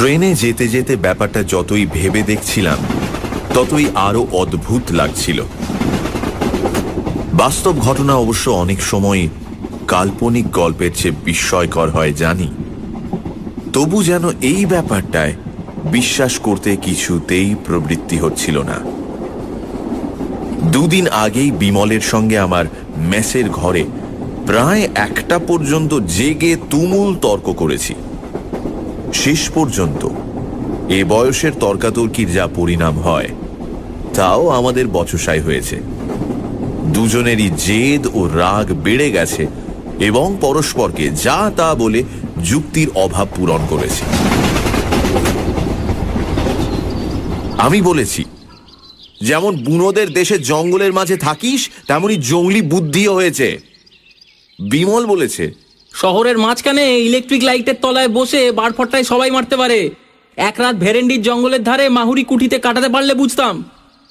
ট্রেনে যেতে যেতে ব্যাপারটা যতই ভেবে দেখছিলাম ততই আরো অদ্ভুত লাগছিল। বাস্তব ঘটনা অবশ্য অনেক সময় কাল্পনিক গল্পের চেয়ে বিস্ময়কর হয় জানি, তবু যেন এই ব্যাপারটায় বিশ্বাস করতে কিছুতেই প্রবৃত্তি হচ্ছিল না। দুদিন আগেই বিমলের সঙ্গে আমার মেসের ঘরে প্রায় 1টা পর্যন্ত জেগে তুমুল তর্ক করেছি। শেষ পর্যন্ত এ বয়সের তর্কাতর্কির যা পরিণাম হয় তাও আমাদের বচসাই হয়েছে। দুজনেরই জেদ ও রাগ বেড়ে গেছে এবং পরস্পরকে যা তা বলে যুক্তির অভাব পূরণ করেছে। আমি বলেছি, যেমন বুনোদের দেশে জঙ্গলের মাঝে থাকিস তেমনি জঙ্গলি বুদ্ধিও হয়েছে। বিমল বলেছে, শহরের মাঝখানে ইলেকট্রিক লাইটের তলায় বসে বারফট্টায় সবাই মারতে পারে। এক রাত ভেরেন্ডির জঙ্গলের ধারে মাহুরি কুঠিতে কাটাতে পারলে বুঝতাম।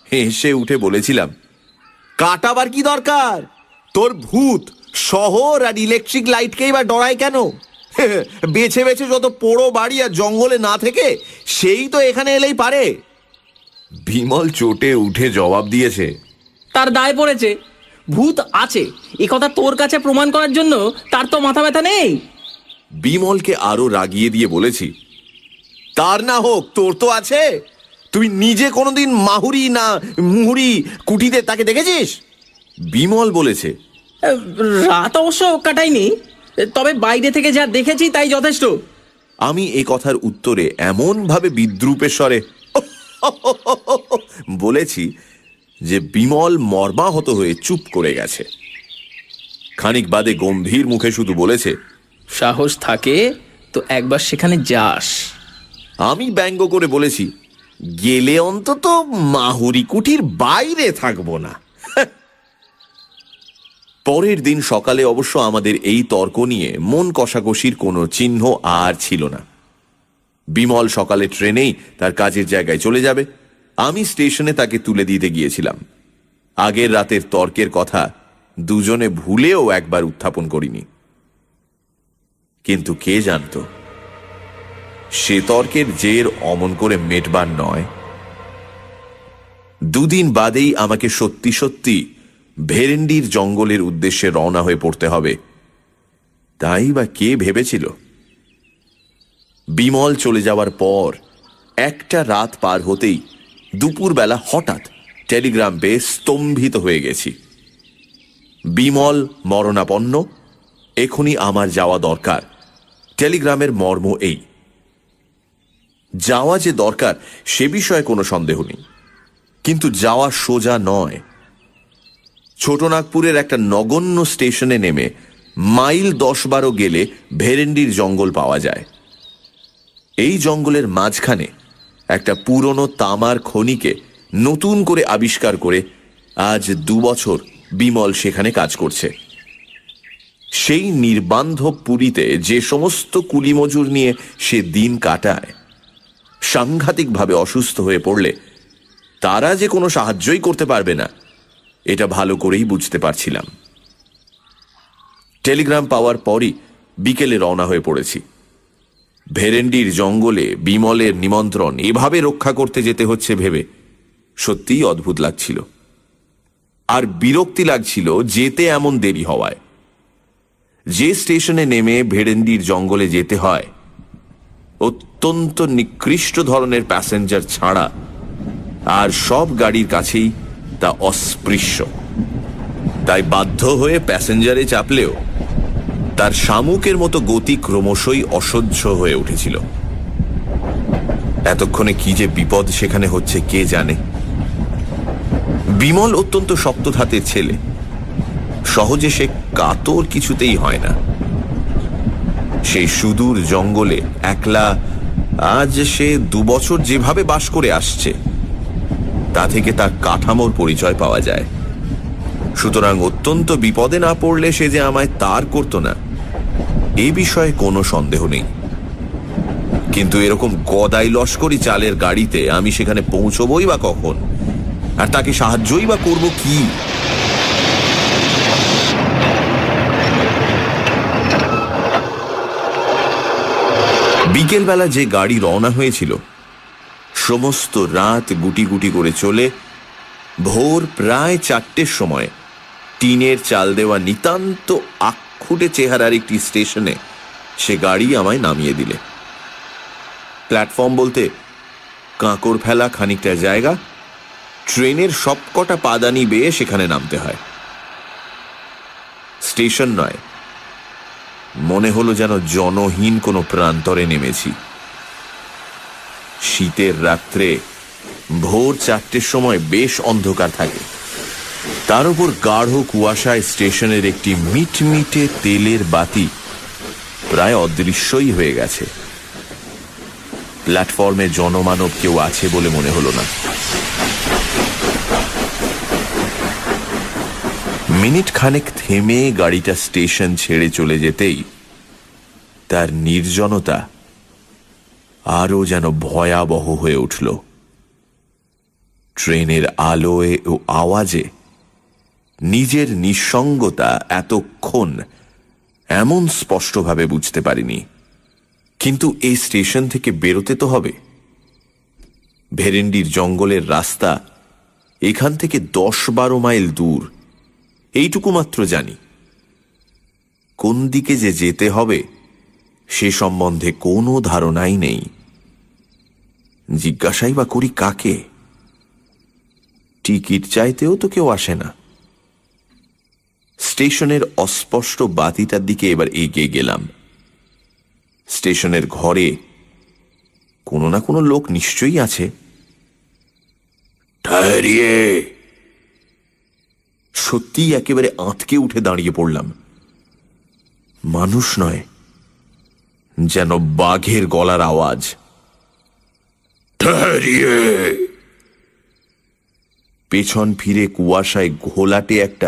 হেসে উঠে বলেছিলাম, কাটাবার কি দরকার? তোর ভূত শহর আর ইলেকট্রিক লাইটকেই বা ডরায় কেন? বেছে বেছে যত পোড়ো বাড়ি আর জঙ্গলে না থেকে সেই তো এখানে এলেই পারে। বিমল চোটে উঠে জবাব দিয়েছে, তার দায় পড়েছে। ভূত আছে এ কথা তোর কাছে প্রমাণ করার জন্য তার তো মাথা ব্যথা নেই। বিমলকে আরো রাগিয়ে দিয়ে বলেছি, তার না হোক তোর তো আছে। তুই নিজে কোনোদিন মাহুরি না মুহুরি কুঠিতে তাকে দেখেছিস? বিমল বলেছে, রাত অবশ্য কাটাইনি, তবে বাইরে থেকে যা দেখেছি তাই যথেষ্ট। আমি এ কথার উত্তরে এমন ভাবে বিদ্রূপের স্বরে বলেছি যে বিমল মর্মাহত হয়ে চুপ করে গেছে। খানিক বাদে গম্ভীর মুখে শুধু বলেছে, সাহস থাকে তো একবার সেখানে যাস। আমি ব্যঙ্গ করে বলেছি, গেলে অন্তত মাহুরি কুঠির বাইরে থাকবো না। পরের দিন সকালে অবশ্য আমাদের এই তর্ক নিয়ে মন কষাকষির কোনো চিহ্ন আর ছিল না। বিমল সকালে ট্রেনেই তার কাজের জায়গায় চলে যাবে, আমি স্টেশনে তাকে তুলে দিতে গিয়েছিলাম। আগের রাতের তর্কের কথা দুজনে ভুলেও একবার উত্থাপন করিনি। কিন্তু কে জানত সে তর্কের জের অমন করে মেটবার নয়। দুদিন বাদেই আমাকে সত্যি সত্যি ভেরেন্ডির জঙ্গলের উদ্দেশ্যে রওনা হয়ে পড়তে হবে। তাই বা কে ভেবেছিল? বিমল চলে যাওয়ার পর একটা রাত পার হতেই দুপুরবেলা হঠাৎ টেলিগ্রাম পেয়ে স্তম্ভিত হয়ে গেছি। বিমল মরণাপন্ন, এখনই আমার যাওয়া দরকার। টেলিগ্রামের মর্ম এই। যাওয়া যে দরকার সে বিষয়ে কোনো সন্দেহ নেই, কিন্তু যাওয়া সোজা নয়। ছোটনাগপুরের একটা নগণ্য স্টেশনে নেমে মাইল 10-12 গেলে ভেরেন্ডির জঙ্গল পাওয়া যায়। এই জঙ্গলের মাঝখানে একটা পুরনো তামার খনিকে নতুন করে আবিষ্কার করে আজ 2 বছর বিমল সেখানে কাজ করছে। সেই নির্বান্ধব পুরীতে যে সমস্ত কুলিমজুর নিয়ে সে দিন কাটায়, সাংঘাতিকভাবে অসুস্থ হয়ে পড়লে তারা যে কোনো সাহায্যই করতে পারবে না এটা ভালো করেই বুঝতে পারছিলাম। টেলিগ্রাম পাওয়ার পরই বিকেলে রওনা হয়ে পড়েছি। ভেরেন্ডির জঙ্গলে বিমলের নিমন্ত্রণ এভাবে রক্ষা করতে যেতে হচ্ছে ভেবে সত্যিই অদ্ভুত লাগছিল, আর বিরক্তি লাগছিল যেতে এমন দেরি হওয়ায়। যে স্টেশনে নেমে ভেরেন্ডির জঙ্গলে যেতে হয় অত্যন্ত নিকৃষ্ট ধরনের প্যাসেঞ্জার ছাড়া আর সব গাড়ির কাছেই তা অস্পৃশ্য। তাই বাধ্য হয়ে প্যাসেঞ্জারে চাপলেও তার শামুকের মতো গতি ক্রমশই অসহ্য হয়ে উঠেছিল। এতক্ষণে কি যে বিপদ সেখানে হচ্ছে কে জানে। বিমল অত্যন্ত শক্ত ধাতের ছেলে, সহজে সে কাতর কিছুতেই হয় না। সেই সুদূর জঙ্গলে একলা আজ সে 2 বছর যেভাবে বাস করে আসছে তা থেকে তার কাঠামোর পরিচয় পাওয়া যায়। সুতরাং অত্যন্ত বিপদে না পড়লে সে যে আমায় তার করত না এ বিষয়ে কোনো সন্দেহ নেই। কিন্তু এরকম গদাই লস্করি চালের গাড়িতে আমি সেখানে পৌঁছবই বা কখন, আর তাকে সাহায্যই বা করব কি? বিকেলবেলা যে গাড়ি রওনা হয়েছিল সমস্ত রাত গুটি গুটি করে চলে ভোর প্রায় 4টের সময় টিনের চাল দেওয়া নিতান্ত আক্ষুটে চেহারার একটি স্টেশনে সে গাড়ি আমায় নামিয়ে দিলে। প্ল্যাটফর্ম বলতে কাঁকড় ফেলা খানিকটা জায়গা, ট্রেনের সবকটা পাদানি বেয়ে সেখানে নামতে হয়। স্টেশন নয়, মনে হলো যেন জনহীন কোনো প্রান্তরে নেমেছি। শীতের রাত্রে ভোর 4টের সময় বেশ অন্ধকার থাকে, তার উপর গাঢ় কুয়াশায় স্টেশনের একটি মিটমিটে তেলের বাতি প্রায় অদৃশ্যই হয়ে গেছে। প্ল্যাটফর্মে জনমানব কেউ আছে বলে মনে হলো না। মিনিট খানেক থেমে গাড়িটা স্টেশন ছেড়ে চলে যেতেই তার নির্জনতা আরো যেন ভয়াবহ হয়ে উঠল। ট্রেনের আলোয় ও আওয়াজে নিজের নিঃসঙ্গতা এতক্ষণ এমন স্পষ্টভাবে বুঝতে পারিনি। কিন্তু এই স্টেশন থেকে বেরোতে তো হবে। ভেরেন্ডির জঙ্গলের রাস্তা এখান থেকে 10-12 মাইল দূর, এইটুকু মাত্র জানি। কোন দিকে যে যেতে হবে সে সম্বন্ধে কোনো ধারণাই নেই। জিজ্ঞাসাই বা করি কাকে? টিকিট চাইতেও তো কেউ আসে না। স্টেশনের অস্পষ্ট বাতিটার দিকে এবার এগিয়ে গেলাম। স্টেশনের ঘরে কোনো না কোনো লোক নিশ্চয়ই আছে। সত্যি একেবারে আঁতকে উঠে দাঁড়িয়ে পড়লাম। মানুষ নয়, যেন বাঘের গলার আওয়াজ। পেছন ফিরে কুয়াশায় ঘোলাটে একটা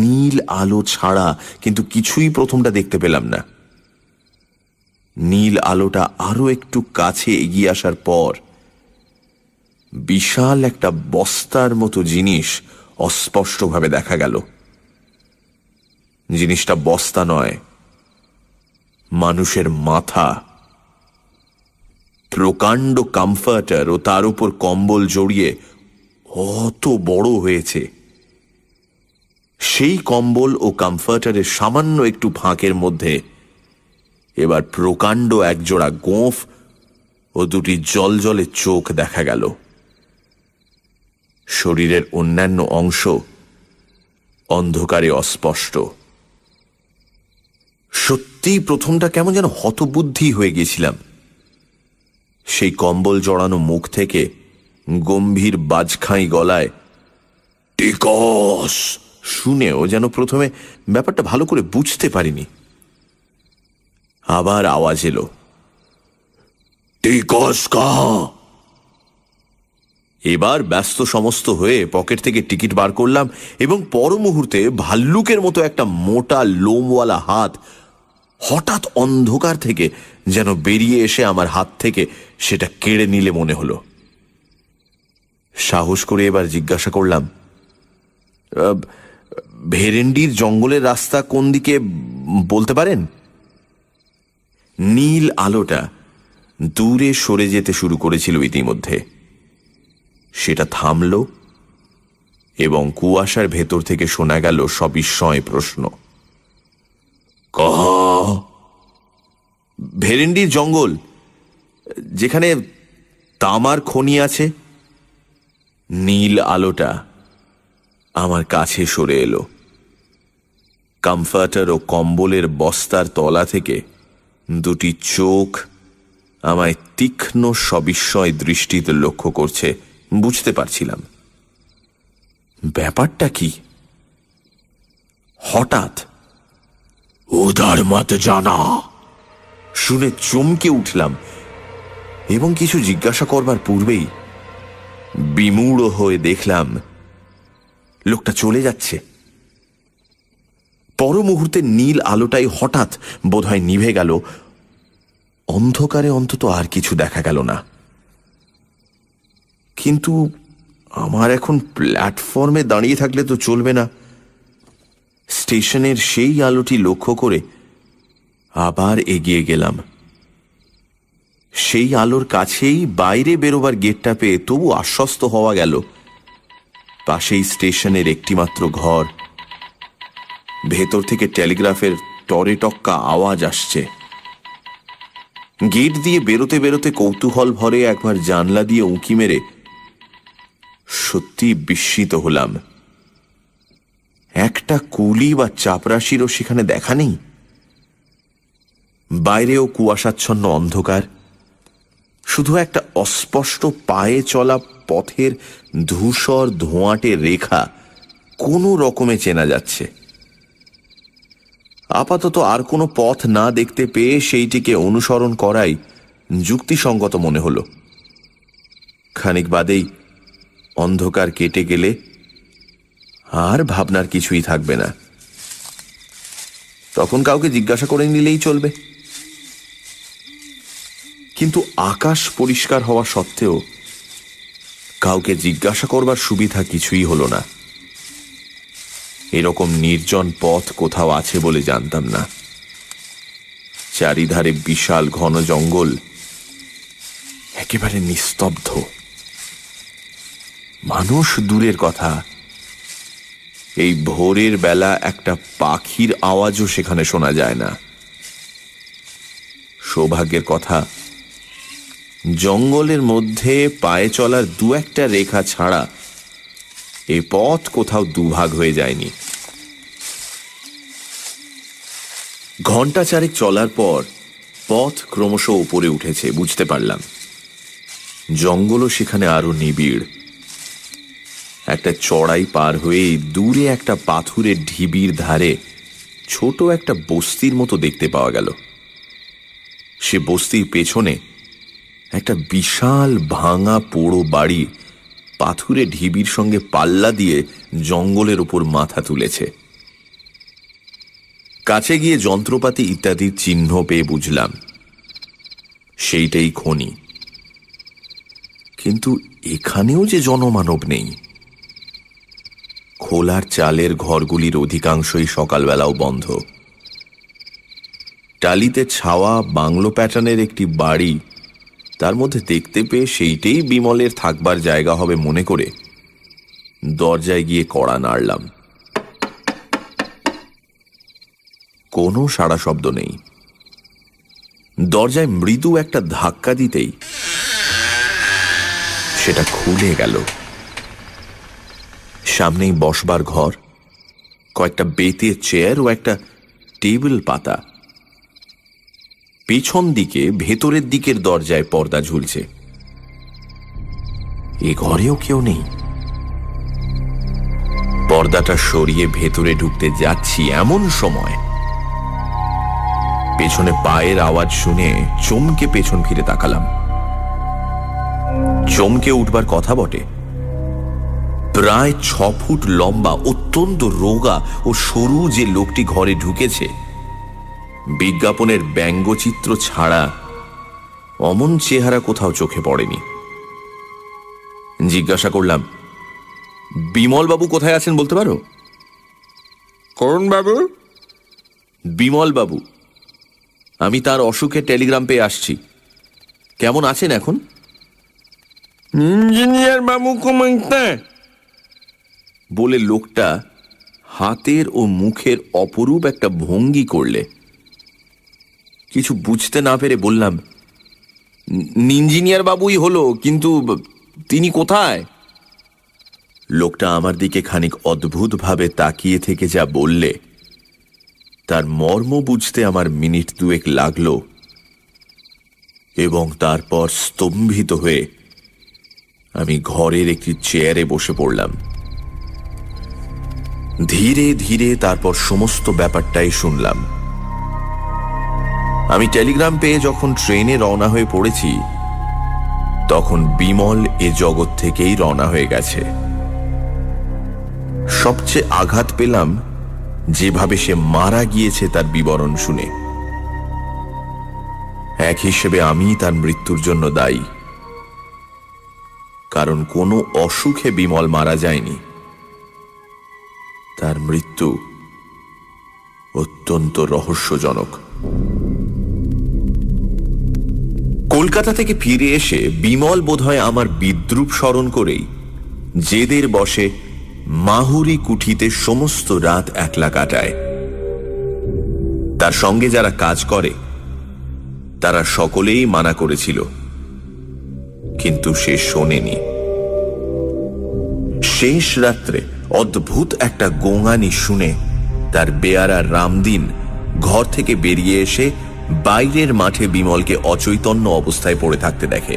নীল আলো ছাড়া কিন্তু কিছুই প্রথমটা দেখতে পেলাম না। নীল আলোটা আরো একটু কাছে এগিয়ে আসার পর বিশাল একটা বস্তার মতো জিনিস অস্পষ্টভাবে দেখা গেল। জিনিসটা বস্তা নয়, মানুষের মাথা। প্রকাণ্ড কমফর্টার ও তার উপর কম্বল জড়িয়ে অত বড় হয়েছে। সেই কম্বল ও কমফর্টারের সামান্য একটু ফাঁকের মধ্যে এবার প্রকাণ্ড একজোড়া গোঁফ ও দুটি জলজলে চোখ দেখা গেল। শরীরের অন্যান্য অংশ অন্ধকারে অস্পষ্ট। সত্যি প্রথমটা কেমন যেন হতবুদ্ধি হয়ে গেছিলাম। সেই কম্বল জড়ানো মুখ থেকে গম্ভীর বাজখাঁই গলায় টিকস শুনেও যেন প্রথমে ব্যাপারটা ভালো করে বুঝতে পারিনি। আবার আওয়াজ এলো, টিকস কাহা? এবার ব্যস্ত সমস্ত হয়ে পকেট থেকে টিকিট বার করলাম এবং পর মুহূর্তে ভাল্লুকের মতো একটা মোটা লোমওয়ালা হাত হঠাৎ অন্ধকার থেকে যেন বেরিয়ে এসে আমার হাত থেকে সেটা কেড়ে নিলে মনে হলো। সাহস করে এবার জিজ্ঞাসা করলাম, ভেরেন্ডির জঙ্গলের রাস্তা কোন দিকে বলতে পারেন? নীল আলোটা দূরে সরে যেতে শুরু করেছিল ইতিমধ্যে। সেটা থামল এবং কুয়াশার ভেতর থেকে শোনা গেল সবিস্ময় প্রশ্ন, ভেরেন্ডির জঙ্গল, যেখানে তামার খনি আছে। নীল আলোটা আমার কাছে সরে এলো। কমফর্টার ও কম্বলের বস্তার তলা থেকে দুটি চোখ আমায় তীক্ষ্ণ সবিস্ময় দৃষ্টিতে লক্ষ্য করছে। বুঝতে পারছিলাম ব্যাপারটা কি। হঠাৎ উদার মত জানা শুনে চমকে উঠলাম এবং কিছু জিজ্ঞাসা করবার পূর্বেই বিমূঢ় হয়ে দেখলাম লোকটা চলে যাচ্ছে। পর মুহূর্তে নীল আলোটাই হঠাৎ বোধহয় নিভে গেল। অন্ধকারে অন্তত আর কিছু দেখা গেল না। কিন্তু আমার এখন প্ল্যাটফর্মে দাঁড়িয়ে থাকলে তো চলবে না। স্টেশনের সেই আলোটি লক্ষ্য করে আবার এগিয়ে গেলাম। সেই আলোর কাছেই বাইরে বেরোবার গেটটা পেয়ে তবু আশ্বস্ত হওয়া গেল পাশেই স্টেশনের একটিমাত্র ঘর। ভেতর থেকে টেলিগ্রাফের টরে টক্কা আওয়াজ আসছে। গেট দিয়ে বেরোতে বেরোতে কৌতূহল ভরে একবার জানলা দিয়ে উঁকি মেরে সত্যি বিস্মিত হলাম। একটা কুলি বা চাপরাশিরও সেখানে দেখা নেই। বাইরেও কুয়াশাচ্ছন্ন অন্ধকার, শুধু একটা অস্পষ্ট পায়ে চলা পথের ধূসর ধোঁয়াটে রেখা কোনো রকমে চেনা যাচ্ছে। আপাতত আর কোনো পথ না দেখতে পেয়ে সেইটিকে অনুসরণ করাই যুক্তিসঙ্গত মনে হল। খানিক বাদেই অন্ধকার কেটে গেলে আর ভাবনার কিছুই থাকবে না। তখন কাউকে জিজ্ঞাসা করে নিলেই চলবে। কিন্তু আকাশ পরিষ্কার হওয়া সত্ত্বেও কাউকে জিজ্ঞাসা করবার সুবিধা কিছুই হলো না। এরকম নির্জন পথ কোথাও আছে বলে জানতাম না। চারিধারে বিশাল ঘন জঙ্গল, একেবারে নিস্তব্ধ। মানুষ দূরের কথা, এই ভোরের বেলা একটা পাখির আওয়াজও সেখানে শোনা যায় না। সৌভাগ্যের কথা, জঙ্গলের মধ্যে পায়ে চলার দু একটা রেখা ছাড়া এই পথ কোথাও দুভাগ হয়ে যায়নি। ঘণ্টা চারেক চলার পর পথ ক্রমশ উপরে উঠেছে বুঝতে পারলাম। জঙ্গলও সেখানে আরো নিবিড়। একটা চড়াই পার হয়ে দূরে একটা পাথুরের ঢিবির ধারে ছোট একটা বস্তির মতো দেখতে পাওয়া গেল। সে বস্তির পেছনে একটা বিশাল ভাঙা পোড়ো বাড়ি পাথুরে ঢিবির সঙ্গে পাল্লা দিয়ে জঙ্গলের উপর মাথা তুলেছে। কাছে গিয়ে যন্ত্রপাতি ইত্যাদির চিহ্ন পেয়ে বুঝলাম সেইটাই খনি। কিন্তু এখানেও যে জনমানব নেই। খোলার চালের ঘরগুলির অধিকাংশই সকালবেলাও বন্ধ। টালিতে ছাওয়া বাংলো প্যাটার্নের একটি বাড়ি তার মধ্যে দেখতে পেয়ে সেইটাই বিমলের থাকবার জায়গা হবে মনে করে দরজায় গিয়ে কড়া নাড়লাম। কোনো সাড়া শব্দ নেই। দরজায় মৃদু একটা ধাক্কা দিতেই সেটা খুলে গেল। সামনেই বসবার ঘর, কয়েকটা বেতের চেয়ার ও একটা টেবিল পাতা। পেছন দিকে ভেতরের দিকের দরজায় পর্দা ঝুলছে। এ ঘরেও কেউ নেই। পর্দাটা সরিয়ে ভেতরে ঢুকতে যাচ্ছি এমন সময় পেছনে পায়ের আওয়াজ শুনে চমকে পেছন ফিরে তাকালাম। চমকে উঠবার কথা বটে। প্রায় 6 ফুট লম্বা, অত্যন্ত রোগা ও সরু যে লোকটি ঘরে ঢুকেছে, বিজ্ঞাপনের ব্যঙ্গচিত্র ছাড়া অমন চেহারা কোথাও চোখে পড়েনি। জিজ্ঞাসা করলাম, বিমল বাবু কোথায় আছেন বলতে পারো? কোন বাবু? বিমল বাবু। আমি তার অসুখের টেলিগ্রাম পেয়ে আসছি। কেমন আছেন এখন? ইঞ্জিনিয়ার বাবু কমাইতে বলে লোকটা হাতের ও মুখের অপরূপ একটা ভঙ্গি করলে। কিছু বুঝতে না পেরে বললাম, ইঞ্জিনিয়ার বাবুই হলো, কিন্তু তিনি কোথায়? লোকটা আমার দিকে খানিক অদ্ভুতভাবে তাকিয়ে থেকে যা বললে তার মর্ম বুঝতে আমার মিনিট 2 লাগলো এবং তারপর স্তম্ভিত হয়ে আমি ঘরের একটি চেয়ারে বসে পড়লাম। ধীরে ধীরে তারপর সমস্ত ব্যাপারটাই শুনলাম। আমি টেলিগ্রাম পেয়ে যখন ট্রেনে রওনা হয়ে পড়েছি তখন বিমল এ জগৎ থেকেই রওনা হয়ে গেছে। সবচেয়ে আঘাত পেলাম যেভাবে সে মারা গিয়েছে তার বিবরণ শুনে। এক হিসেবে আমি তার মৃত্যুর জন্য দায়ী, কারণ কোনো অসুখে বিমল মারা যায়নি। তার মৃত্যু অত্যন্ত রহস্যজনক। কলকাতা থেকে ফিরে এসে বিমল বোধহয় আমার বিদ্রূপ স্মরণ করেই জেদের বসে মাহুরি কুঠিতে সমস্ত রাত একলা কাটায়। তার সঙ্গে যারা কাজ করে তারা সকলেই মানা করেছিল, কিন্তু সে শোনেনি। শেষ রাত্রে অদ্ভুত একটা গোঙানি শুনে তার বেয়ারা রামদিন ঘর থেকে বেরিয়ে এসে বাইরের মাঠে বিমলকে অচৈতন্য অবস্থায় পড়ে থাকতে দেখে।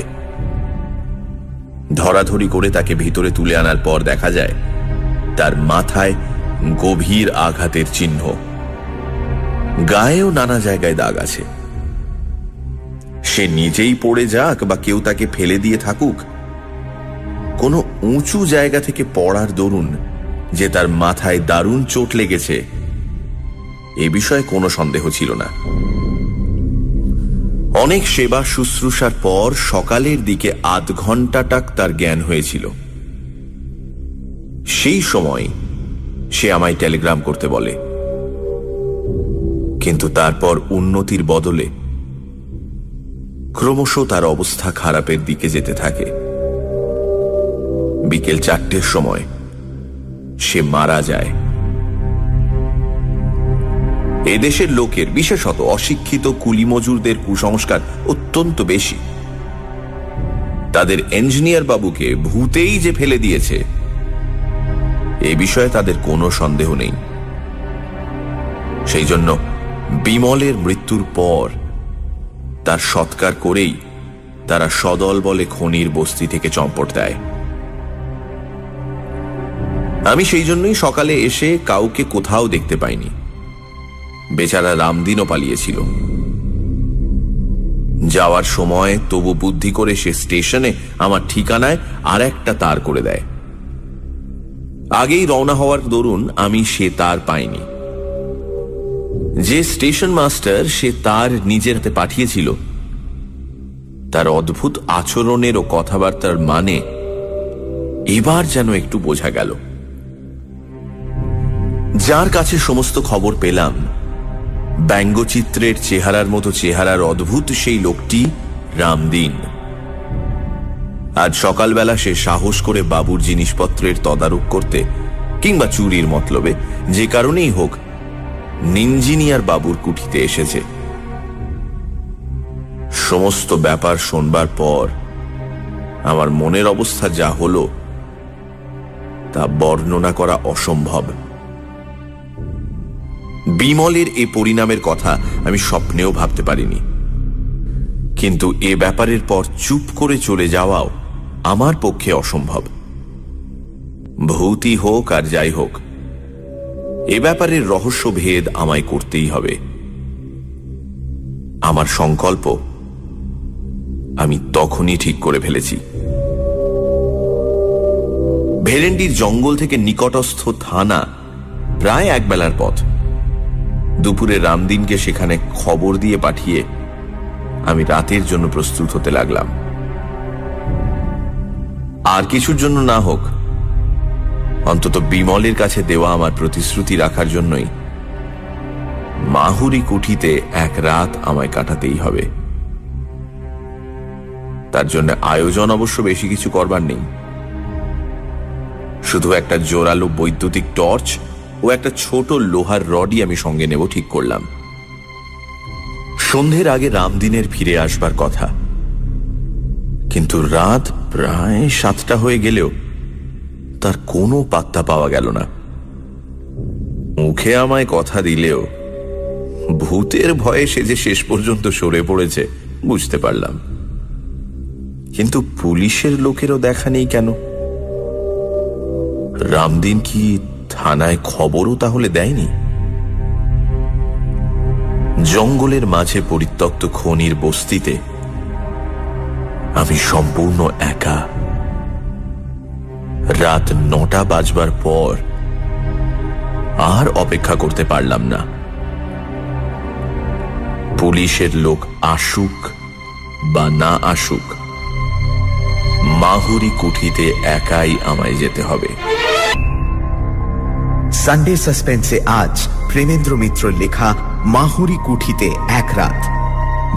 ধরাধরি করে তাকে ভিতরে তুলে আনার পর দেখা যায় তার মাথায় গভীর আঘাতের চিহ্ন, গায়েও নানা জায়গায় দাগ আছে। সে নিজেই পড়ে যাক বা কেউ তাকে ফেলে দিয়ে থাকুক, কোনো উঁচু জায়গা থেকে পড়ার দরুন যে তার মাথায় দারুণ চোট লেগেছে এ বিষয়ে কোনো সন্দেহ ছিল না। অনেক সেবা শুশ্রূষার পর সকালের দিকে আধ ঘন্টাটাক তার জ্ঞান হয়েছিল। সেই সময় সে আমায় টেলিগ্রাম করতে বলে, কিন্তু তারপর উন্নতির বদলে ক্রমশ তার অবস্থা খারাপের দিকে যেতে থাকে। বিকেল 4টের সময় সে মারা যায়। এদেশের লোকের, বিশেষত অশিক্ষিত কুলি মজুরদের কুসংস্কার অত্যন্ত বেশি। তাদের ইঞ্জিনিয়ার বাবুকে ভূতেই যে ফেলে দিয়েছে এ বিষয়ে তাদের কোনো সন্দেহ নেই। সেই জন্য বিমলের মৃত্যুর পর তার সৎকার করেই তারা সদল বলে খনির বস্তি থেকে চম্পট দেয়। আমি সেই জন্যই সকালে এসে কাউকে কোথাও দেখতে পাইনি। বেচারা রামদিনও পালিয়েছিল। যাওয়ার সময় তবু বুদ্ধি করে সে স্টেশনে আমার ঠিকানায় আর একটা তার করে দেয়। আগেই রওনা হওয়ার দরুন আমি সে তার পাইনি। যে স্টেশন মাস্টার সে তার নিজের হাতে পাঠিয়েছিল তার অদ্ভুত আচরণের ও কথাবার্তার মানে এবার যেন একটু বোঝা গেল। যার কাছে সমস্ত খবর পেলাম, ব্যঙ্গচিত্রের চেহারার মতো চেহারার অদ্ভুত সেই লোকটি রামদিন। আজ সকালবেলা সে সাহস করে বাবুর জিনিসপত্রের তদারক করতে কিংবা চুরির মতলবে যে কারণেই হোক ইঞ্জিনিয়ার বাবুর কুঠিতে এসেছে। সমস্ত ব্যাপার শোনবার পর আমার মনের অবস্থা যা হলো তা বর্ণনা করা অসম্ভব। বিমলের এ পরিণামের কথা আমি স্বপ্নেও ভাবতে পারিনি, কিন্তু এ ব্যাপারের পর চুপ করে চলে যাওয়াও আমার পক্ষে অসম্ভব। ভূতই হোক আর যাই হোক, এ ব্যাপারের রহস্যভেদ আমায় করতেই হবে। আমার সংকল্প আমি তখনই ঠিক করে ফেলেছি। ভেরেন্ডির জঙ্গল থেকে নিকটস্থ থানা প্রায় এক বেলার পথ। দুপুরে রামদিনকে সেখানে খবর দিয়ে পাঠিয়ে আমি রাতের জন্য প্রস্তুত হতে লাগলাম। আর কিছুর জন্য না হোক, অন্তত বিমলের কাছে দেওয়া আমার প্রতিশ্রুতি রাখার জন্যই মাহুরি কুঠিতে এক রাত আমায় কাটাতেই হবে। তার জন্য আয়োজন অবশ্য বেশি কিছু করবার নেই। শুধু একটা জোরালো বৈদ্যুতিক টর্চ ও একটা ছোট লোহার রডই আমি সঙ্গে নেব ঠিক করলাম। সন্ধ্যের আগে রামদিনের ফিরে আসবার কথা, কিন্তু রাত প্রায় 7টা হয়ে গেলেও তার কোনো পাত্তা পাওয়া গেল না। মুখে আমায় কথা দিলেও ভূতের ভয়ে সে যে শেষ পর্যন্ত সরে পড়েছে বুঝতে পারলাম। কিন্তু পুলিশের লোকেরও দেখা নেই কেন? রামদিন কি থানায় খবরও তাহলে দেয়নি? জঙ্গলের মাঝে পরিত্যক্ত খনির বস্তিতে আমি সম্পূর্ণ একা। রাত 9টা বাজবার পর আর অপেক্ষা করতে পারলাম না। পুলিশের লোক আসুক বা না আসুক, মাহুরি কুঠিতে একাই আমায় যেতে হবে। সানডে সাসপেন্সে আজ প্রেমেন্দ্র মিত্র লেখা মাহুরি কুঠিতে এক রাত।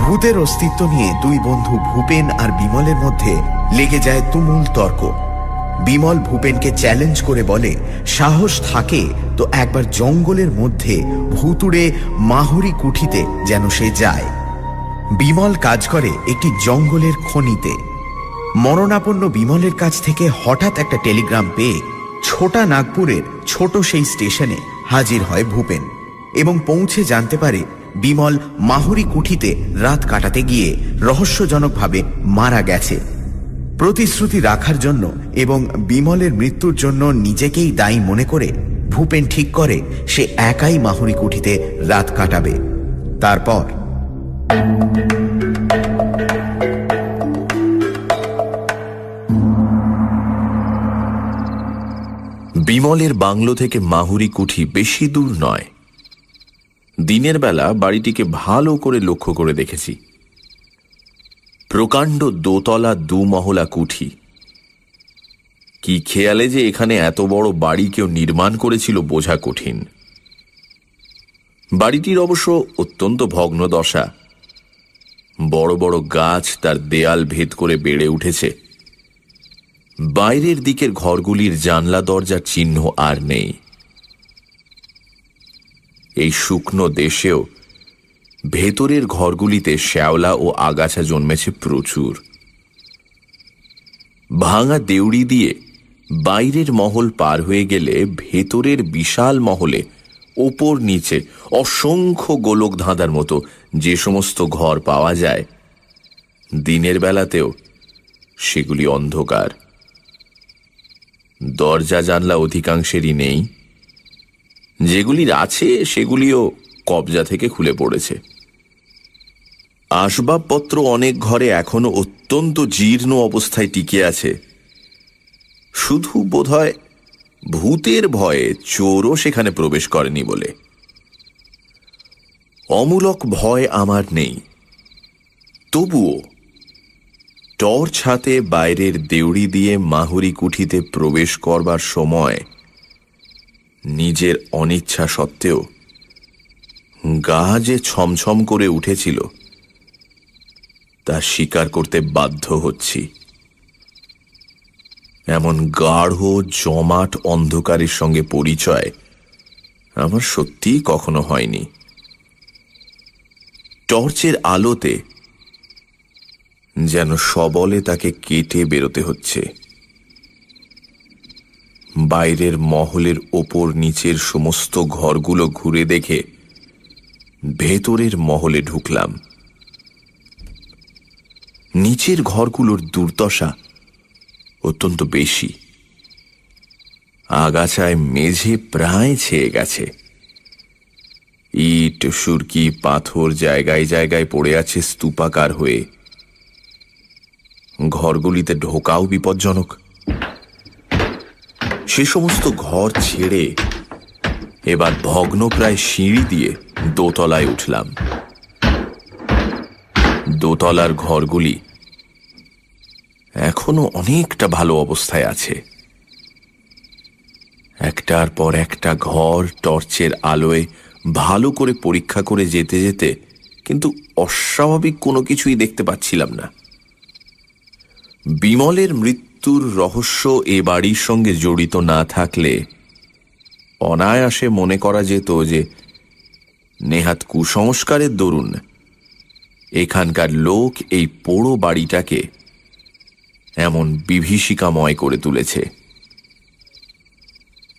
ভূতের অস্তিত্ব নিয়ে দুই বন্ধু ভূপেন আর বিমলের মধ্যে লেগে যায় তুমুল তর্ক। বিমল ভূপেনকে চ্যালেঞ্জ করে বলে, সাহস থাকে তো একবার জঙ্গলের মধ্যে ভুতুড়ে মাহুরি কুঠিতে যেন সে যায়। বিমল কাজ করে একটি জঙ্গলের খনিতে। মরণাপন্ন বিমলের কাছ থেকে হঠাৎ একটা টেলিগ্রাম পেয়ে ছোটা নাগপুরের ছোট সেই স্টেশনে হাজির হয় ভূপেন এবং পৌঁছে জানতে পারে বিমল মাহুরি কুঠিতে রাত কাটাতে গিয়ে রহস্যজনকভাবে মারা গেছে। প্রতিশ্রুতি রাখার জন্য এবং বিমলের মৃত্যুর জন্য নিজেকেই দায়ী মনে করে ভূপেন ঠিক করে সে একাই মাহুরি কুঠিতে রাত কাটাবে। তারপর বিমলের বাংলো থেকে মাহুরি কুঠি বেশি দূর নয়। দিনের বেলা বাড়িটিকে ভালো করে লক্ষ্য করে দেখেছি। প্রকাণ্ড দোতলা দুমহলা কুঠি। কি খেয়ালে যে এখানে এত বড় বাড়ি কেউ নির্মাণ করেছিল বোঝা কঠিন। বাড়িটির অবশ্য অত্যন্ত ভগ্ন দশা। বড় বড় গাছ তার দেয়াল ভেদ করে বেড়ে উঠেছে। বাইরের দিকের ঘরগুলির জানলা দরজার চিহ্ন আর নেই। এই শুকনো দেশেও ভেতরের ঘরগুলিতে শ্যাওলা ও আগাছা জন্মেছে প্রচুর। ভাঙা দেউড়ি দিয়ে বাইরের মহল পার হয়ে গেলে ভেতরের বিশাল মহলে ওপর নিচে অসংখ্য গোলক ধাঁধার মতো যে সমস্ত ঘর পাওয়া যায়, দিনের বেলাতেও সেগুলি অন্ধকার। দরজা জানলা অধিকাংশেরই নেই। যেগুলির আছে সেগুলিও কবজা থেকে খুলে পড়েছে। আসবাবপত্র অনেক ঘরে এখনো অত্যন্ত জীর্ণ অবস্থায় টিকে আছে। শুধু বোধহয় ভূতের ভয়ে চোরও সেখানে প্রবেশ করেনি বলে। অমূলক ভয় আমার নেই, তবুও টর্চ হাতে বাইরের দেউড়ি দিয়ে মাহুরি কুঠিতে প্রবেশ করবার সময় নিজের অনিচ্ছা সত্ত্বেও গা যে ছমছম করে উঠেছিল তা স্বীকার করতে বাধ্য হচ্ছি। এমন গাঢ় জমাট অন্ধকারের সঙ্গে পরিচয় আমার সত্যিই কখনো হয়নি। টর্চের আলোতে যেন সবলে তাকে কেটে বেরোতে হচ্ছে। বাইরের মহলের ওপর নিচের সমস্ত ঘরগুলো ঘুরে দেখে ভেতরের মহলে ঢুকলাম। নিচের ঘরগুলোর দুর্দশা অত্যন্ত বেশি। আগাছায় মেঝে প্রায় ছেয়ে গেছে। ইট সুরকি পাথর জায়গায় জায়গায় পড়ে আছে স্তূপাকার হয়ে। ঘরগুলিতে ঢোকাও বিপজ্জনক। সে সমস্ত ঘর ছেড়ে এবার ভগ্নপ্রায় সিঁড়ি দিয়ে দোতলায় উঠলাম। দোতলার ঘরগুলি এখনো অনেকটা ভালো অবস্থায় আছে। একটার পর একটা ঘর টর্চের আলোয় ভালো করে পরীক্ষা করে যেতে যেতে কিন্তু অস্বাভাবিক কোনো কিছুই দেখতে পাচ্ছিলাম না। বিমলের মৃত্যুর রহস্য এ বাড়ির সঙ্গে জড়িত না থাকলে অনায়াসে মনে করা যেত যে নেহাত কুসংস্কারের দরুন এখানকার লোক এই পোড়ো বাড়িটাকে এমন বিভীষিকাময় করে তুলেছে।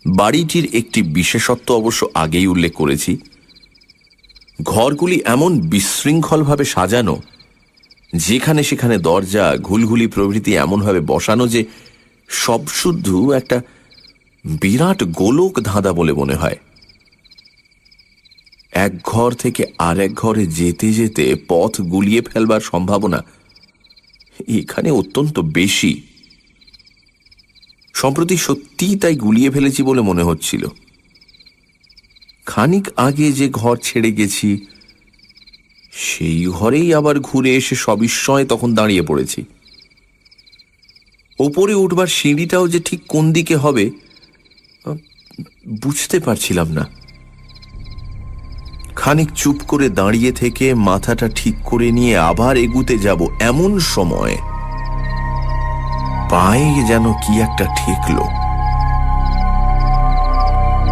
বাড়িটির একটি বিশেষত্ব অবশ্য আগেই উল্লেখ করেছি। ঘরগুলি এমন বিশৃঙ্খলভাবে সাজানো, যেখানে সেখানে দরজা ঘুলঘুলি প্রভৃতি এমনভাবে বসানো যে সব শুদ্ধ একটা বিরাট গোলক ধাঁধা বলে মনে হয়। এক ঘর থেকে আরেক ঘরে যেতে যেতে পথ গুলিয়ে ফেলবার সম্ভাবনা এখানে অত্যন্ত বেশি। সম্প্রতি সত্যিই তাই গুলিয়ে ফেলেছি বলে মনে হচ্ছিল। খানিক আগে যে ঘর ছেড়ে গেছি সেই ঘরেই আবার ঘুরে এসে সবিস্ময়ে তখন দাঁড়িয়ে পড়েছি। ওপরে উঠবার সিঁড়িটাও যে ঠিক কোন দিকে হবে বুঝতে পারছিলাম না। খানিক চুপ করে দাঁড়িয়ে থেকে মাথাটা ঠিক করে নিয়ে আবার এগুতে যাব এমন সময় পায়ে যেন কি একটা ঠেকলো।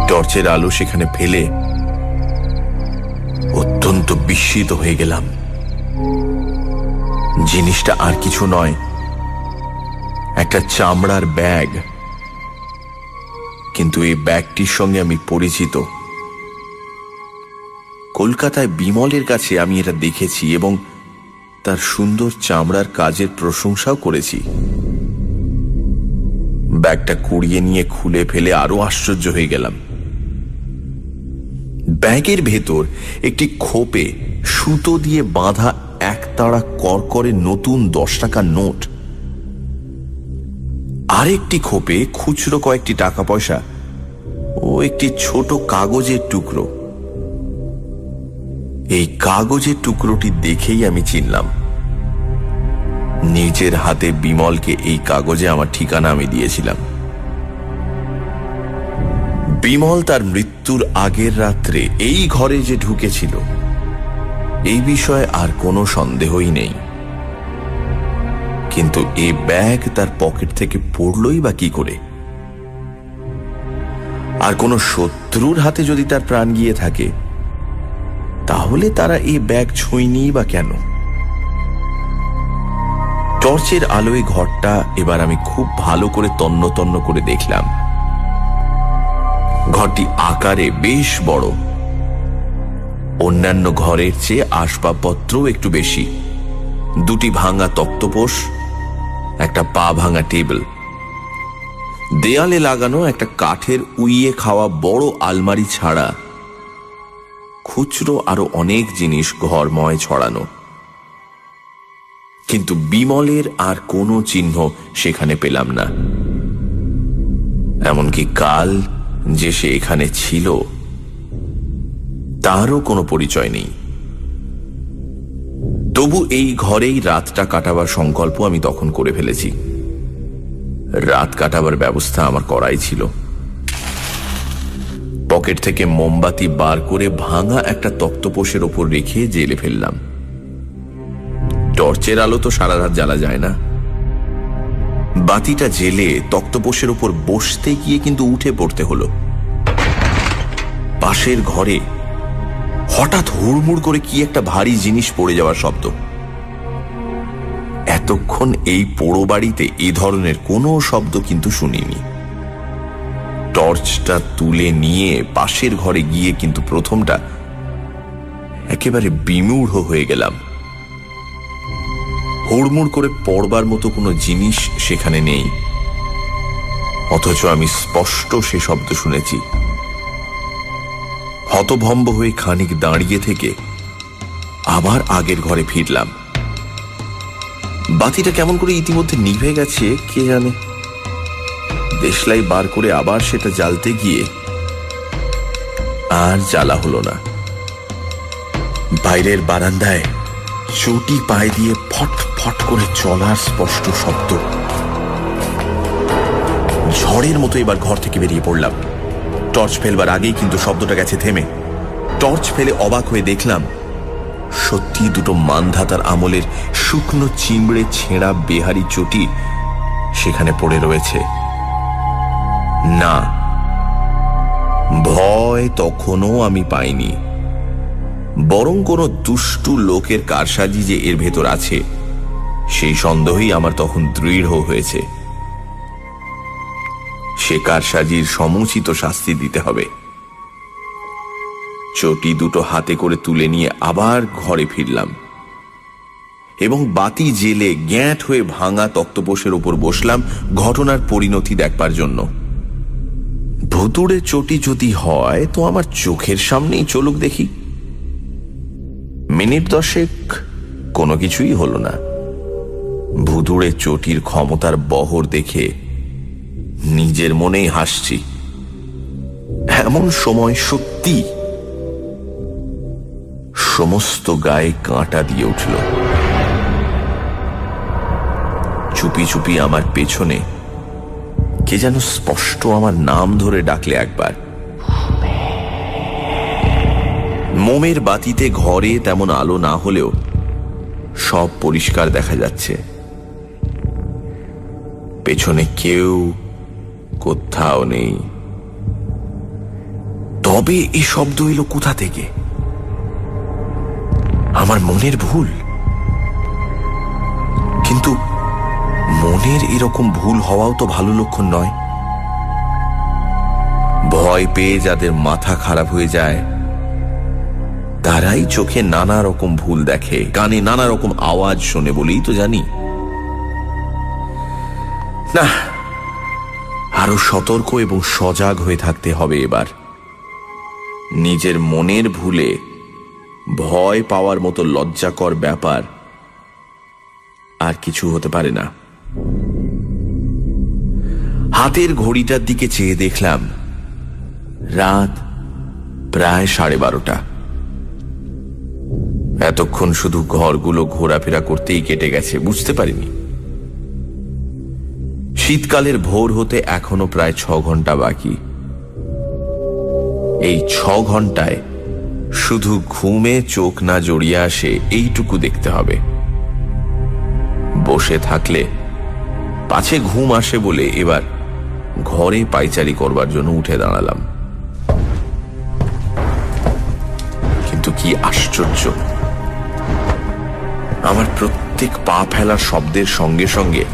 টর্চের আলো সেখানে ফেলে অত্যন্ত বিস্মিত হয়ে গেলাম। জিনিসটা আর কিছু নয়, একটা চামড়ার ব্যাগ। কিন্তু এই ব্যাগটির সঙ্গে আমি পরিচিত। কলকাতায় বিমলের কাছে আমি এটা দেখেছি এবং তার সুন্দর চামড়ার কাজের প্রশংসাও করেছি। ব্যাগটা কুড়িয়ে নিয়ে খুলে ফেলে আরো আশ্চর্য হয়ে গেলাম। ব্যাগের ভেতর একটি খোপে সুতো দিয়ে বাঁধা একতাড়া করকরে নতুন 10 টাকার নোট, আরেকটি খোপে খুচরো কয়েকটি টাকা পয়সা ও একটি ছোট কাগজের টুকরো। এই কাগজের টুকরোটি দেখেই আমি চিনলাম। নিজের হাতে বিমলকে এই কাগজে আমার ঠিকানা আমি দিয়েছিলাম। বিমল তার মৃত্যুর আগের রাত্রে এই ঘরে যে ঢুকেছিল এই বিষয়ে আর কোনো সন্দেহই নেই। কিন্তু এই ব্যাগ তার পকেট থেকে পড়লই বা কি করে? আর কোনো শত্রুর হাতে যদি তার প্রাণ গিয়ে থাকে তাহলে তারা এই ব্যাগ ছুঁয়নি বা কেন? টর্চের আলোয় ঘরটা এবার আমি খুব ভালো করে তন্ন তন্ন করে দেখলাম। ঘরটি আকারে বেশ বড়, অন্যান্য ঘরের চেয়ে আসবাবপত্র একটু বেশি। দুটি ভাঙা তক্তপোষ, একটা পা ভাঙা টেবিল, দেয়ালে লাগানো একটা কাঠের উইয়ে খাওয়া বড় আলমারি ছাড়া খুচরো আরো অনেক জিনিস ঘরময় ছড়ানো। কিন্তু বিমলের আর কোনো চিহ্ন সেখানে পেলাম না। এমনকি কাল যে সে এখানে ছিল তারও কোনো পরিচয় নেই। তবু এই ঘরেই রাতটা কাটাবার সংকল্প আমি তখন করে ফেলেছি। রাত কাটাবার ব্যবস্থা আমার করাই ছিল। পকেট থেকে মোমবাতি বার করে ভাঙা একটা তক্তপোষের ওপর রেখে জেলে ফেললাম। টর্চের আলো তো সারা রাত জ্বালা যায় না। বাতিটা জেলে তক্তপোষের ওপর বসতে গিয়ে কিন্তু উঠে পড়তে হলো। পাশের ঘরে হঠাৎ হুড়মুড় করে কি একটা ভারী জিনিস পড়ে যাওয়ার শব্দ। এতক্ষণ এই পোড়ো বাড়িতে এ ধরনের কোনো শব্দ কিন্তু শুনিনি। টর্চটা তুলে নিয়ে পাশের ঘরে গিয়ে কিন্তু প্রথমটা একেবারে বিমূঢ় হয়ে গেলাম। হুড়মুড় করে পড়বার মতো কোনো জিনিস সেখানে নেই, অথচ আমি স্পষ্ট সে শব্দ শুনেছি। হতভম্ব হয়ে খানিক দাঁড়িয়ে থেকে আবার আগের ঘরে ফিরলাম। বাতিটা কেমন করে ইতিমধ্যে নিভে গেছে কে জানে। দেশলাই বার করে আবার সেটা জ্বালতে গিয়ে আর জ্বালা হলো না। বাইরের বারান্দায় চটি পায়ে দিয়ে ফট ফট করে চলার স্পষ্ট শব্দ। ঝড়ের মতো এবার ঘর থেকে বেরিয়ে পড়লাম। টর্চ ফেলবার আগেই কিন্তু শব্দটা গেছে থেমে। টর্চ ফেলে অবাক হয়ে দেখলাম সত্যি দুটো মানধাতার আমলের শুকনো চিমড়ে ছেঁড়া বেহারি চটি সেখানে পড়ে রয়েছে। না, ভয় তখনও আমি পাইনি, বরং কোনো দুষ্টু লোকের কারসাজি যে এর ভেতর আছে সেই সন্দেহই আমার তখন দৃঢ় হয়েছে। সে কারসাজির সমুচিত শাস্তি দিতে হবে। চটি দুটো হাতে করে তুলে নিয়ে আবার ঘরে ফিরলাম এবং বাতি জেলে গ্যাঁট হয়ে ভাঙা তক্তপোষের ওপর বসলাম ঘটনার পরিণতি দেখবার জন্য। ভুতুড়ে চটি যদি হয় তো আমার চোখের সামনেই চলুক দেখি। মিনিট 10 কোনো কিছুই হলো না। ভুতুড়ে চটির ক্ষমতার বহর দেখে নিজের মনেই হাসছি। এমন সময় সত্যি সমস্ত গায়ে কাঁটা দিয়ে উঠল। চুপি চুপি আমার পেছনে কে যেন স্পষ্ট আমার নাম ধরে ডাকলে একবার। মোমের বাতিতে ঘরে তেমন আলো না হলেও সব পরিষ্কার দেখা যাচ্ছে। পেছনে কেউ কোথাও নেই। তবে এই শব্দ এলো কোথা থেকে? আমার মনের ভুল? কিন্তু মনের এরকম ভুল হওয়াও তো ভালো লক্ষণ নয়। ভয় পেয়ে যাদের মাথা খারাপ হয়ে যায় তারাই চোখে নানা রকম ভুল দেখে, কানে নানা রকম আওয়াজ শোনে বলেই তো জানি। না, আরো সতর্ক এবং সজাগ হয়ে থাকতে হবে এবার। নিজের মনের ভুলে ভয় পাওয়ার মতো লজ্জাকর ব্যাপার আর কিছু হতে পারে না। হাতের ঘড়িটার দিকে চেয়ে দেখলাম রাত প্রায় 12:30। এতক্ষণ শুধু ঘরগুলো ঘোরাফেরা করতেই কেটে গেছে, বুঝতে পারিনি শীতকালের ভোর হতে এখনো প্রায় 6 ঘন্টা বাকি। এই 6 ঘন্টায় শুধু ঘুমে চোখ না জড়িয়ে আসে এইটুকু দেখতে হবে। বসে থাকলে পাছে ঘুম আসে বলে এবার ঘরে পায়চারি করবার জন্য উঠে দাঁড়ালাম। কিন্তু কি আশ্চর্য, আমার প্রত্যেক পা ফেলার শব্দের সঙ্গে সঙ্গে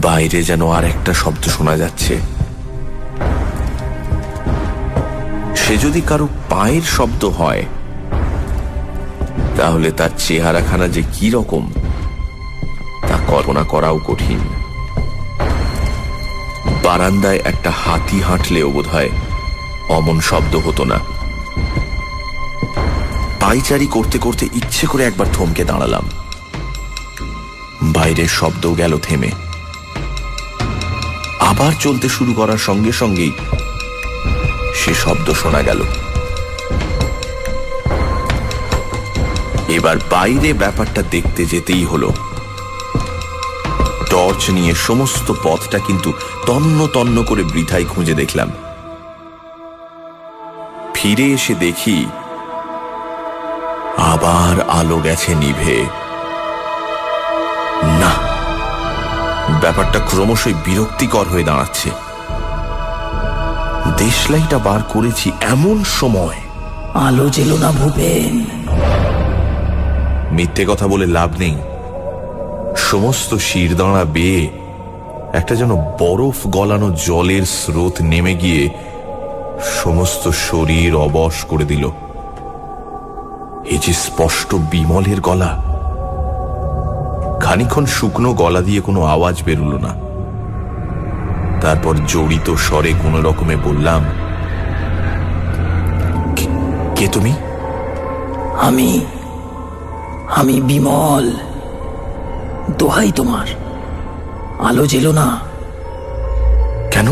বাইরে যেন আর একটা শব্দ শোনা যাচ্ছে। সে যদি কারো পায়ের শব্দ হয় তাহলে তার চেহারাখানা যে কি রকম তা কল্পনা করাও কঠিন। বারান্দায় একটা হাতি হাঁটলেও বোধহয় অমন শব্দ হতো না। পায়চারি করতে করতে ইচ্ছে করে একবার থমকে দাঁড়ালাম। বাইরের শব্দও গেল থেমে। আবার চলতে শুরু করার সঙ্গে সঙ্গেই সে শব্দ শোনা গেল। এবার বাইরে ব্যাপারটা দেখতে যেতেই হলো। টর্চ নিয়ে সমস্ত পথটা কিন্তু তন্ন তন্ন করে বৃথায় খুঁজে দেখলাম। ফিরে এসে দেখি আবার আলো গেছে নিভে। না, ব্যাপারটা ক্রমশই বিরক্তিকর হয়ে দাঁড়াচ্ছে। দেশলাইটা বার করেছি এমন সময়। আলো জ্বেলো না ভূপেন। মিথ্যে কথা বলে লাভ নেই। সমস্ত শিরদাঁড়া বেয়ে একটা যেন বরফ গলানো জলের স্রোত নেমে গিয়ে সমস্ত শরীর অবশ করে দিল। এই যে স্পষ্ট বিমলের গলা। খানিকক্ষণ শুকনো গলা দিয়ে কোনো আওয়াজ বেরুল না। তারপর জড়িত স্বরে কোনো রকমে বললাম, কে তুমি? আমি বিমল। দোহাই তোমার, আলো জ্বেলো না। কেন?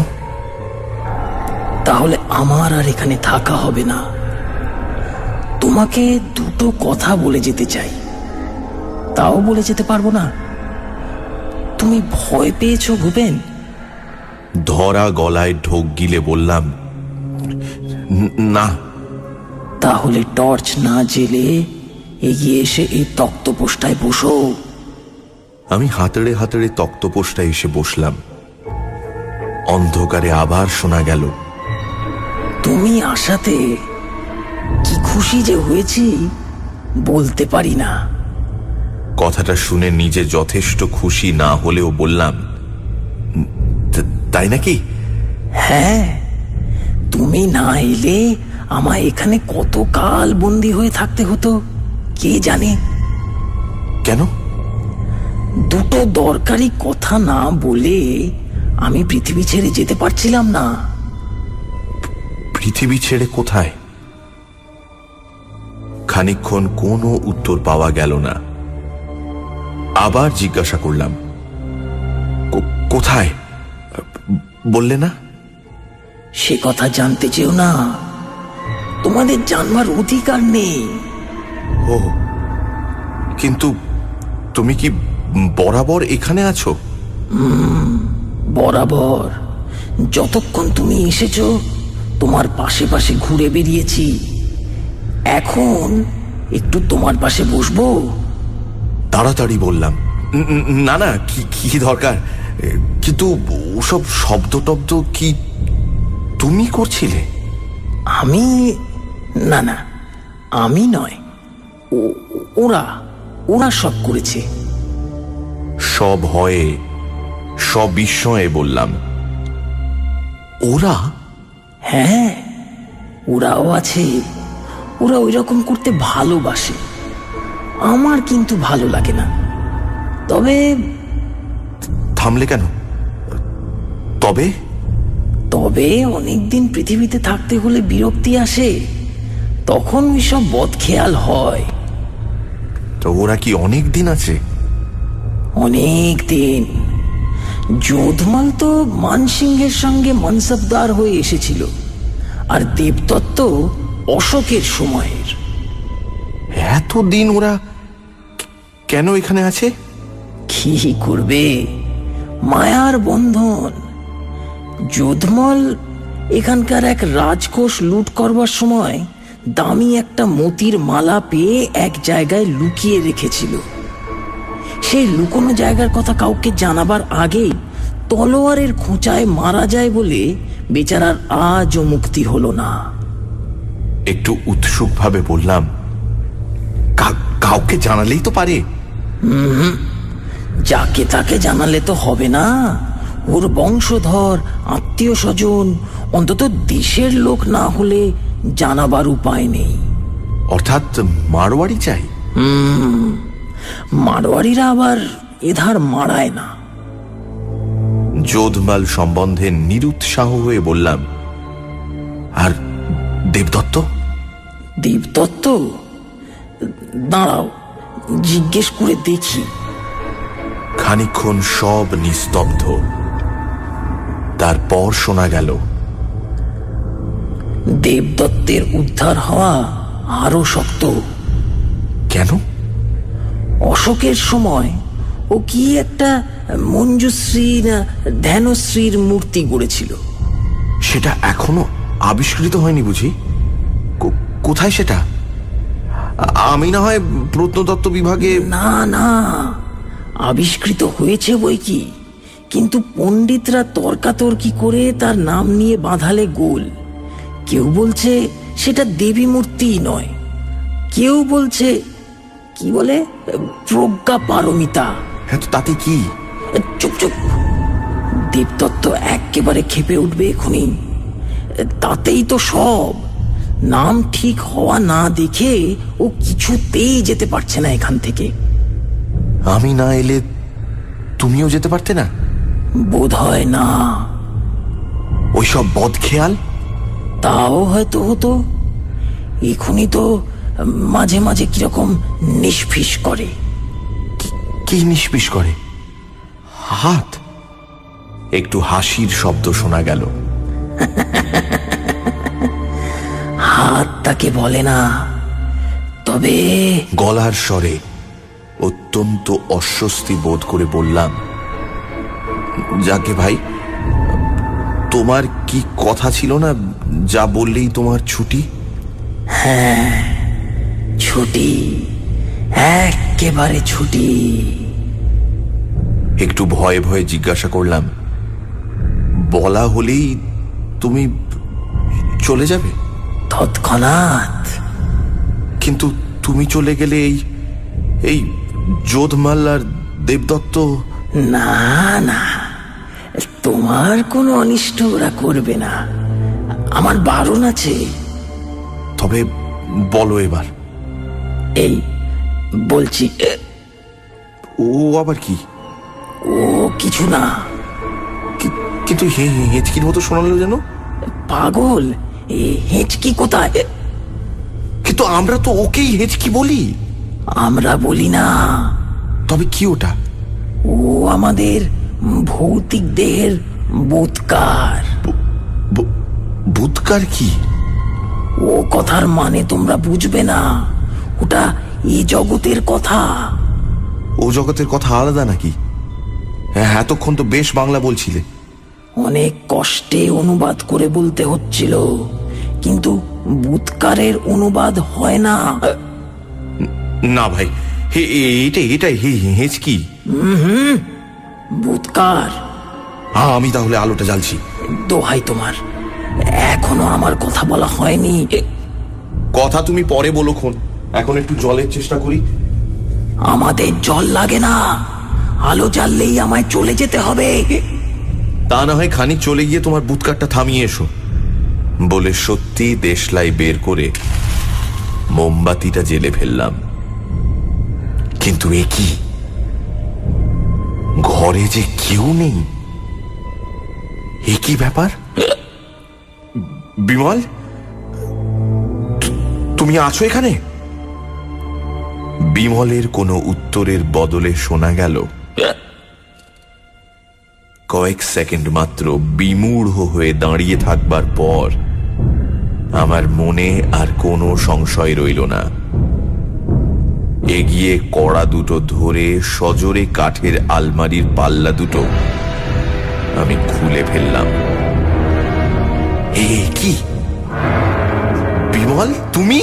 তাহলে আমার আর এখানে থাকা হবে না। তোমাকে দুটো কথা বলে যেতে চাই, তাও বলে যেতে পারবো না। তুমি ভয় পেয়েছো ভূপেন? ধরা গলায় ঢোক গিলে বললাম, না। তাহলে টর্চ না জেলে এগিয়ে এসে এই তক্তপোষটায় বসো। আমি হাতড়ে হাতড়ে তক্তপোষটায় এসে বসলাম। অন্ধকারে আবার শোনা গেল, তুমি আসাতে কি খুশি যে হয়েছি বলতে পারি না। কথাটা শুনে নিজে যথেষ্ট খুশি না হলেও বললাম, তাই নাকি? হ্যাঁ, তুমি না এলে আমায় এখানে কত কাল বন্দী হয়ে থাকতে হতো কে জানে। কেন? দুটো দরকারি কথা না বলে আমি পৃথিবী ছেড়ে যেতে পারছিলাম না। পৃথিবী ছেড়ে কোথায়? খানিকক্ষণ কোনো উত্তর পাওয়া গেল না। আবার জিজ্ঞাসা করলাম, কোথায় বললে না? সে কথা জানতে চেও না, তোমাদের জানবার অধিকার নেই। ও, কিন্তু তুমি কি বরাবর এখানে আছো? বরাবর। যতক্ষণ তুমি এসেছো তোমার পাশে পাশে ঘুরে বেরিয়েছি। এখন একটু তোমার পাশে বসবো? তাড়াতাড়ি বললাম, না না, কি কি দরকার, কিন্তু ওসব শব্দ টব্দ কি তুমি করছিলে? আমি? না না, আমি নয়, ওরা ওরা সব করেছে। সভয়ে সবিস্ময়ে বললাম, ওরা? হ্যাঁ, ওরাও আছে। ওরা ওই রকম করতে ভালোবাসে, আমার কিন্তু ভালো লাগে না। তবে থামলে কেন? তবে তবে অনেকদিন পৃথিবীতে থাকতে হলে বিরক্তি আসে, তখন ওইসব বদখেয়াল হয়। তো ওরা কি অনেক দিন আছে? অনেক দিন। যোধমাল তো মানসিংহের সঙ্গে মনসবদার হয়ে এসেছিল, আর দেবদত্ত অশোকের সময়ের। এতদিন ওরা কেন এখানে আছে? কি করবে, মায়ার বন্ধন। যোধমল এখানকার এক রাজকোষ লুট করবার সময় দামি একটা মতির মালা পেয়ে এক জায়গায় লুকিয়ে রেখেছিল। সেই লুকোনো জায়গার কথা কাউকে জানাবার আগেই তলোয়ারের খোঁচায় মারা যায় বলে বেচারার আজও মুক্তি হলো না। একটু উৎসুক ভাবে বললাম, কাউকে জানালেই তো পারে। যাকে তাকে জানালে তো হবে না। ওর বংশধর, আত্মীয় স্বজন, অন্তত দেশের লোক না হলে জানাবার উপায় নেই। অর্থাৎ মারোয়ারি চাই? মারোয়ারিরা আবার এধার মারায় না। যোধমাল সম্বন্ধে নিরুৎসাহ হয়ে বললাম, আর দেবদত্ত? দেবদত্ত? দাঁড়াও, জিজ্ঞেস করে দেখি। খানিকক্ষণ সব নিস্তব্ধ। তারপর শোনা গেল, দেবদত্তের উদ্ধার হওয়া আরো শক্ত। কেন? অশোকের সময় ও কি একটা মঞ্জুশ্রী না ধ্যানশ্রীর মূর্তি গড়েছিল। সেটা এখনো আবিষ্কৃত হয়নি বুঝি? কোথায় সেটা? আমি না হয় প্রত্নতত্ত্ব বিভাগে। না না, আবিষ্কৃত হয়েছে বই কি, কিন্তু পণ্ডিতরা তর্কাতর্কি করে তার নাম নিয়ে বাঁধালে গোল। কেউ বলছে সেটা দেবী মূর্তি নয়, কেউ বলছে কি বলে প্রজ্ঞা পারমিতা। হ্যাঁ, তো তাতে কি? চুপ চুপ, দেবদত্ত একেবারে ক্ষেপে উঠবে এখনই। তাতেই তো সব। নাম ঠিক হওয়া না দেখে ও কিছুতেই যেতে পারছে না এখান থেকে। আমি না এলে তুমিও যেতে পারতে না? বোধ হয় না। ওইসব বদখেয়াল? তাও হয়তো হতো। এখনই তো মাঝে মাঝে কিরকম নিষ্ফিস করে। কি নিষ্পিস করে? হাত? একটু হাসির শব্দ শোনা গেল। হাত তাকে বলে না, তবে গলার স্বরে অত্যন্ত অস্বস্তি বোধ করে বললাম, যাকে ভাই, তোমার কি কথা ছিল না, যা বললেই তোমার ছুটি? হ্যাঁ, ছুটি, একেবারে ছুটি। একটু ভয়ে ভয়ে জিজ্ঞাসা করলাম, বলা হলেই তুমি চলে যাবে? তৎক্ষণাৎ। কিন্তু তুমি চলে গেলে এই যোধমাল আর দেবদত্ত? না না, তোমার কোনো অনিষ্ট ওরা করবে না, আমার বারণ আছে। তবে বলো এবার। এই বলছি। ও আবার কি? ও কিছু না। কিন্তু হেঁচকির মতো শোনালো যেন। পাগল, হেঁচকি কোথায়? কিন্তু আমরা তো ওকেই হেঁচকি বলি। আমরা বলি না। তবে কি ওটা? ও আমাদের ভৌতিক দেহের বুৎকার। বুৎকার কি? ও কথার মানে তোমরা বুঝবে না। ওটা এই জগতের কথা। ও জগতের কথা আলাদা নাকি? হ্যাঁ, এতক্ষণ তো বেশ বাংলা বলছিলে। অনেক কষ্টে অনুবাদ করে বলতে হচ্ছিল, কিন্তু বুৎকারের অনুবাদ হয় না। না ভাই, এটাই হেঁচকি। বুৎকার, আমি তাহলে আলোটা জ্বালছি। দোহাই তোমার, এখনো আমার কথা বলা হয়নি। কথা তুমি পরে বলো খন, এখন একটু জলের চেষ্টা করি। আমাদের জল লাগে না, আলো জ্বাললেই আমায় চলে যেতে হবে। তা না হয় খানিক চলে গিয়ে তোমার বুৎকারটা থামিয়ে এসো। বলে সত্যি দেশলাই বের করে মোমবাতিটা জেলে ফেললাম। কিন্তু এ কি, ঘরে যে কেউ নেই। এ কি ব্যাপার? বিমল, তুমি আছো এখানে? বিমলের কোনো উত্তরের বদলে শোনা গেল কয়েক সেকেন্ড মাত্র বিমূঢ় হয়ে দাঁড়িয়ে থাকবার পর আমার মনে আর কোনো সংশয় রইল না। এগিয়ে কড়া দুটো ধরে সজোরে কাঠের আলমারির পাল্লা দুটো আমি খুলে ফেললাম। এ কি বিমল, তুমি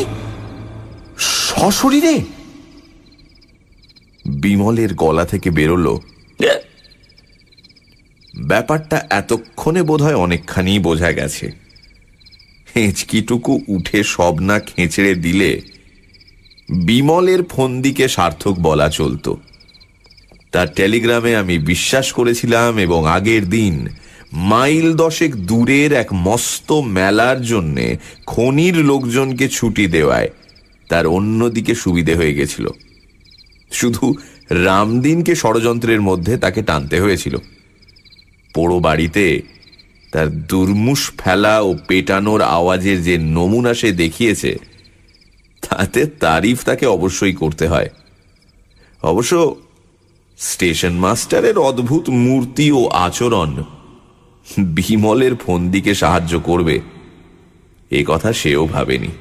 সশরীরে? বিমলের গলা থেকে বেরোলো, ব্যাপারটা এতক্ষণে বোধহয় অনেকখানি বোঝা গেছে। হেঁচকিটুকু উঠে সব না খেঁচড়ে দিলে বিমলের ফন্দিকে সার্থক বলা চলত। তার টেলিগ্রামে আমি বিশ্বাস করেছিলাম এবং আগের দিন মাইল 10 দূরের এক মস্ত মেলার জন্যে খনির লোকজনকে ছুটি দেওয়ায় তার অন্যদিকে সুবিধে হয়ে গেছিল। শুধু রামদিনকে ষড়যন্ত্রের মধ্যে তাকে টানতে হয়েছিল। পোড়ো বাড়িতে তার দুর্মুষ ফেলা ও পেটানোর আওয়াজের যে নমুনা সে দেখিয়েছে, তাতে তারিফ তাকে অবশ্যই করতে হয়। অবশ্য স্টেশন মাস্টারের অদ্ভুত মূর্তি ও আচরণ বিমলের ফন্দিকে সাহায্য করবে এ কথা সেও ভাবেনি।